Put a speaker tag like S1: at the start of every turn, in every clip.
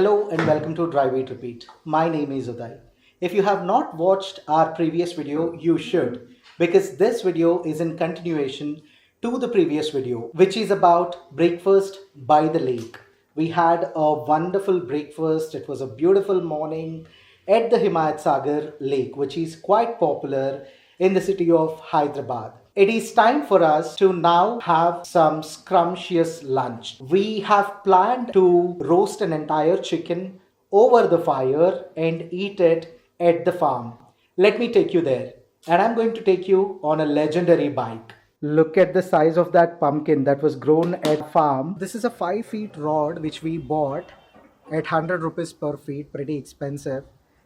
S1: Hello and welcome to Drive Eat Repeat. My name is Uday. If you have not watched our previous video, you should because this video is in continuation to the previous video, which is about breakfast by the lake. We had a wonderful breakfast. It was a beautiful morning at the Himayat Sagar Lake, which is quite popular in the city of Hyderabad. It is time for us to now have some scrumptious lunch. We have planned to roast an entire chicken over the fire and eat it at the farm. Let me take you there. And I'm going to take you on a legendary bike. Look at the size of that pumpkin that was grown at farm. This is a 5 feet rod which we bought at 100 rupees per feet, pretty expensive.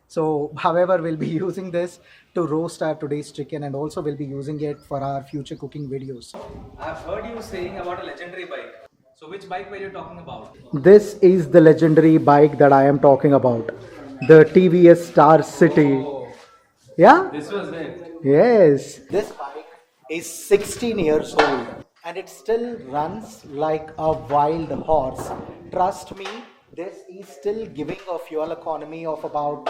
S1: So, however, we'll be using this to roast our today's chicken and also we'll be using it for our future cooking videos.
S2: I've heard you saying about a legendary bike. So which bike were you talking about?
S1: This is the legendary bike that I am talking about. The TVS Star City.
S2: Oh,
S1: Yeah?
S2: this was it.
S1: Yes. This bike is 16 years old and it still runs like a wild horse. Trust me, this is still giving a fuel economy of about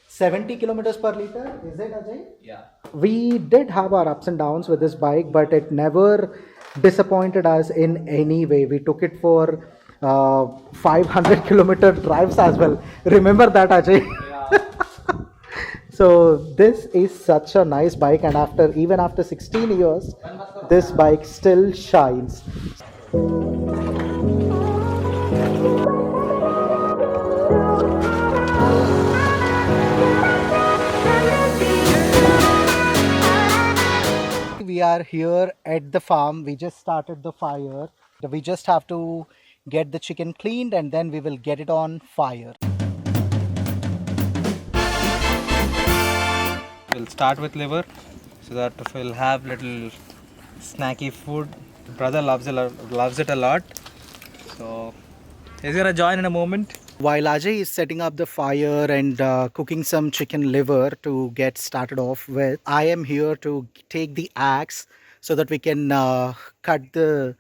S1: 70 kilometers per liter. Is it, Ajay?
S2: Yeah.
S1: We did have our ups and downs with this bike, but it never disappointed us in any way. We took it for 500-kilometer drives as well. Remember that, Ajay?
S2: Yeah.
S1: So this is such a nice bike, and even after 16 years, this bike still shines. We are here at the farm. We just started the fire. We just have to get the chicken cleaned and then we will get it on fire.
S2: We'll start with liver so that we'll have little snacky food. Brother loves it a lot. So he's gonna join in a moment.
S1: While Ajay is setting up the fire and cooking some chicken liver to get started off with, I am here to take the axe so that we can cut the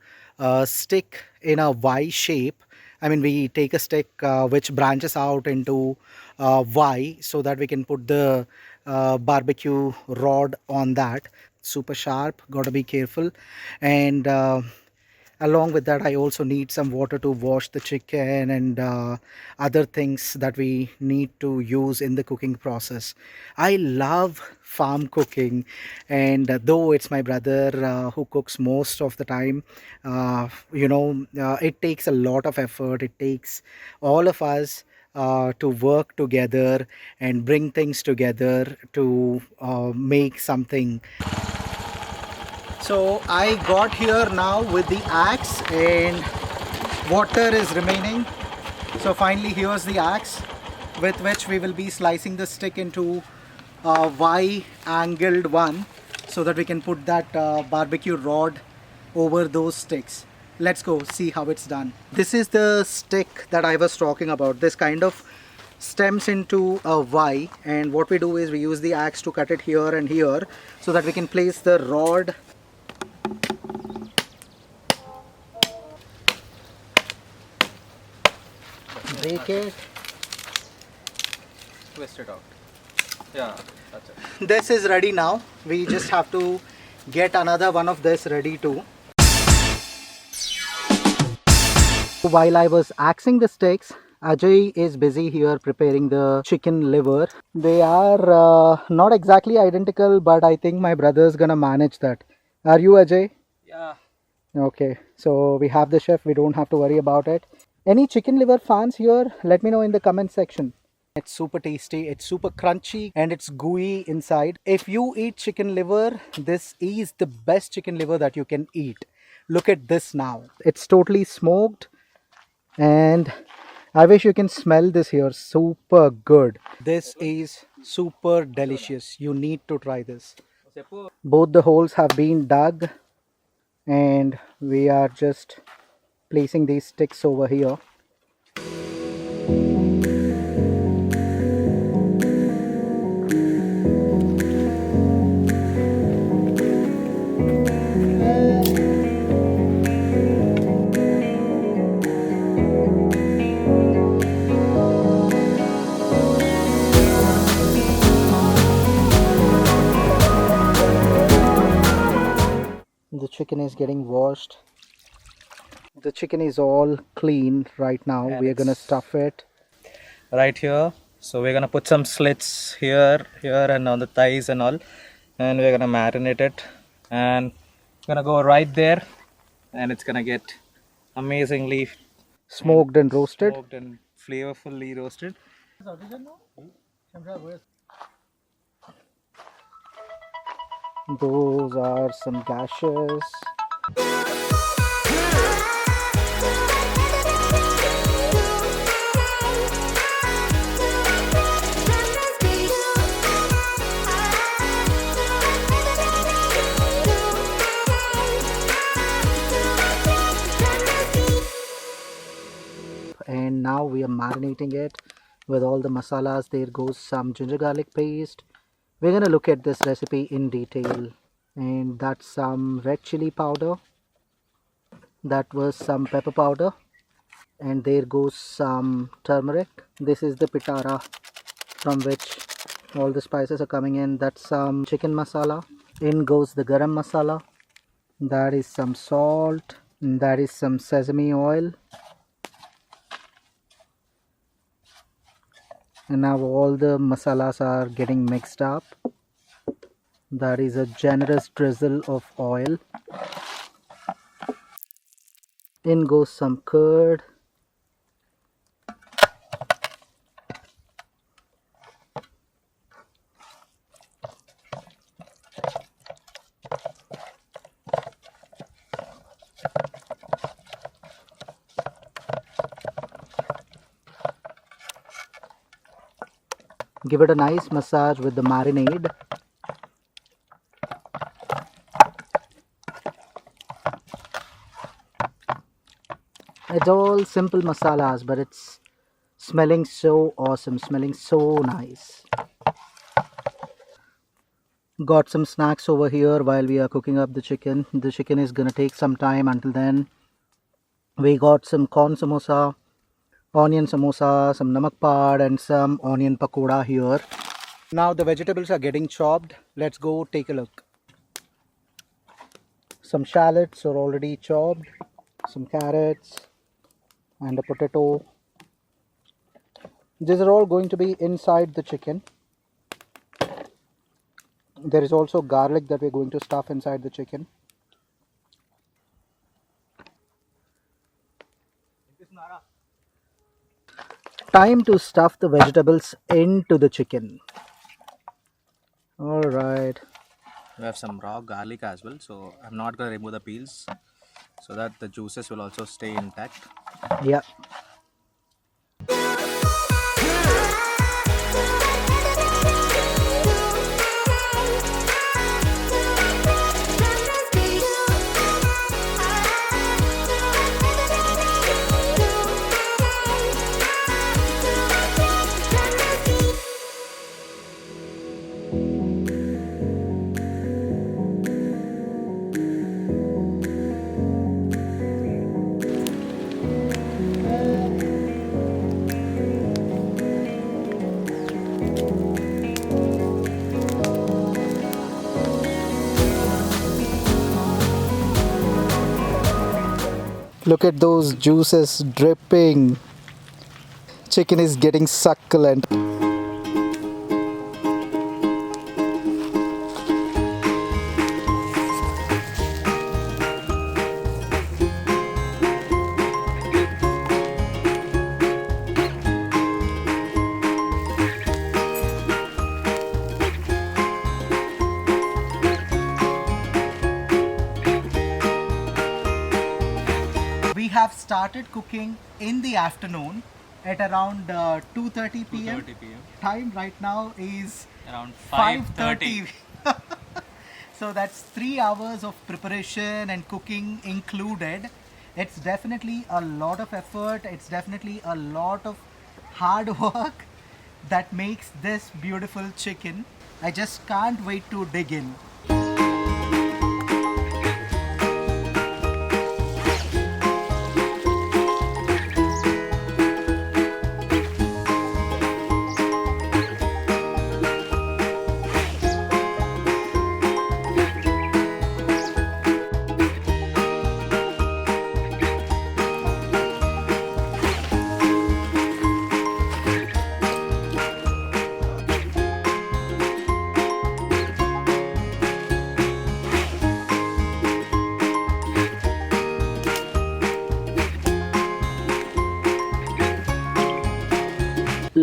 S1: stick in a Y shape. I mean, we take a stick which branches out into Y so that we can put the barbecue rod on that. Super sharp, gotta be careful. And along with that, I also need some water to wash the chicken and other things that we need to use in the cooking process. I love farm cooking, and though it's my brother who cooks most of the time, it takes a lot of effort. It takes all of us to work together and bring things together to make something. So I got here now with the axe and water is remaining. So finally here's the axe with which we will be slicing the stick into a Y angled one so that we can put that barbecue rod over those sticks. Let's go see how it's done. This is the stick that I was talking about. This kind of stems into a Y, and what we do is we use the axe to cut it here and here so that we can place the rod. Break it.
S2: Twist it out. Yeah, that's it.
S1: This is ready now. We just have to get another one of this ready too. While I was axing the sticks, Ajay is busy here preparing the chicken liver. They are not exactly identical, but I think my brother's gonna manage that. Are you, Ajay?
S2: Yeah.
S1: Okay, so we have the chef. We don't have to worry about it. Any chicken liver fans here? Let me know in the comment section. It's super tasty, it's super crunchy, and it's gooey inside. If you eat chicken liver, this is the best chicken liver that you can eat. Look at this now. It's totally smoked, and I wish you can smell this here. Super good. This is super delicious. You need to try this. Both the holes have been dug, and we are just placing these sticks over here. chicken is getting washed. The chicken is all clean right now.
S2: And
S1: We are gonna
S2: it's
S1: stuff it.
S2: right here. So we're gonna put some slits here, and on the thighs and all, and we're gonna marinate it, and gonna go right there, and it's gonna get amazingly
S1: Smoked and roasted.
S2: smoked and flavorfully roasted.
S1: Those are some gashes. And now we are marinating it with all the masalas. There goes some ginger garlic paste. We're gonna look at this recipe in detail. And that's some red chili powder. That was some pepper powder. And there goes some turmeric. This is the pitara from which all the spices are coming in. That's some chicken masala. In goes the garam masala. That is some salt. And that is some sesame oil. And now all the masalas are getting mixed up. That is a generous drizzle of oil. In goes some curd. Give it a nice massage with the marinade. It's all simple masalas, but it's smelling so awesome, smelling so nice. Got some snacks over here while we are cooking up the chicken. The chicken is gonna take some time. Until then, we got some corn samosa, onion samosa, some namak pad, and some onion pakoda here. Now the vegetables are getting chopped. Let's go take a look. Some shallots are already chopped, some carrots and a potato. These are all going to be inside the chicken. There is also garlic that we're going to stuff inside the chicken. Time to stuff the vegetables into the chicken. Alright.
S2: We have some raw garlic as well, so I'm not gonna remove the peels so that the juices will also stay intact.
S1: Yeah. Look at those juices dripping. Chicken is getting succulent. We have started cooking in the afternoon at around 2:30 p.m.
S2: 2:30 p.m.
S1: Time right now is
S2: Around
S1: 5:30. So that's 3 hours of preparation and cooking included. It's definitely a lot of effort. It's definitely a lot of hard work that makes this beautiful chicken. I just can't wait to dig in.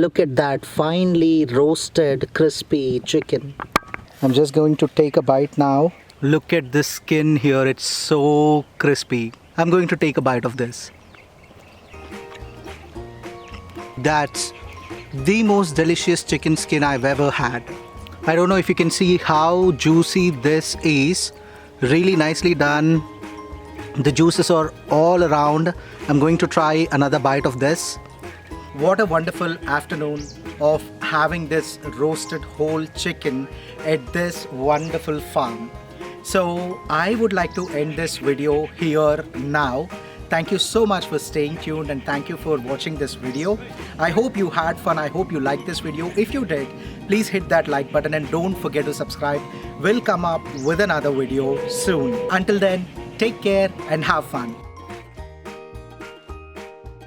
S1: look at that finely roasted, crispy chicken. I'm just going to take a bite now. Look at the skin here, it's so crispy. I'm going to take a bite of this. That's the most delicious chicken skin I've ever had. I don't know if you can see how juicy this is. Really nicely done. The juices are all around. I'm going to try another bite of this. What a wonderful afternoon of having this roasted whole chicken at this wonderful farm. So I would like to end this video here now. Thank you so much for staying tuned and thank you for watching this video. I hope you had fun. I hope you liked this video. If you did, please hit that like button and don't forget to subscribe. We'll come up with another video soon. Until then, take care and have fun.